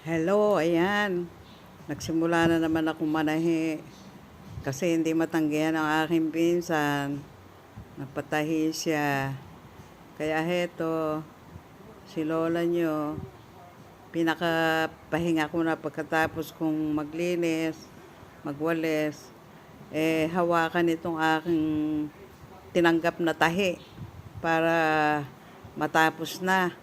Hello, ayan. Nagsimula na naman akong manahi kasi hindi matanggihan ang aking pinsan. Napatahi siya. Kaya heto, si lola nyo, pinakapahinga ko na pagkatapos kong maglinis, magwalis, hawakan itong aking tinanggap na tahi para matapos na.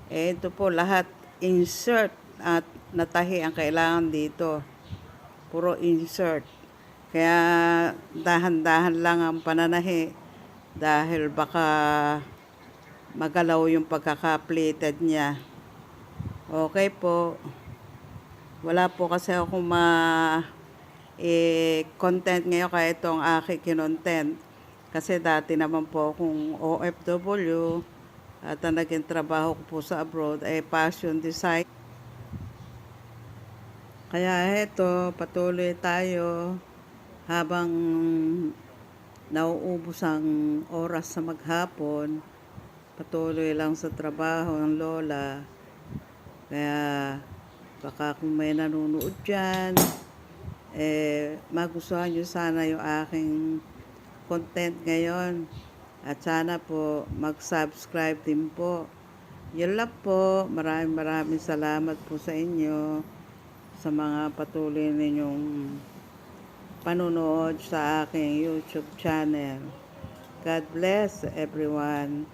Ito po lahat insert at natahi ang kailangan dito. Puro insert. Kaya dahan-dahan lang ang pananahi dahil baka magalaw yung pagkaka-plated niya. Okay po. Wala po kasi akong content ngayon kaya itong aking kinontent. Kasi dati naman po akong OFW at ang naging trabaho ko po sa abroad ay fashion design. Kaya eto, patuloy tayo habang nauubos ang oras sa maghapon. Patuloy lang sa trabaho ng lola. Kaya baka kung may nanonood dyan, magustuhan nyo sana yung aking content ngayon. At sana po mag-subscribe din po. Yun lang po. Maraming salamat po sa inyo sa mga patuloy ninyong panonood sa aking YouTube channel. God bless everyone.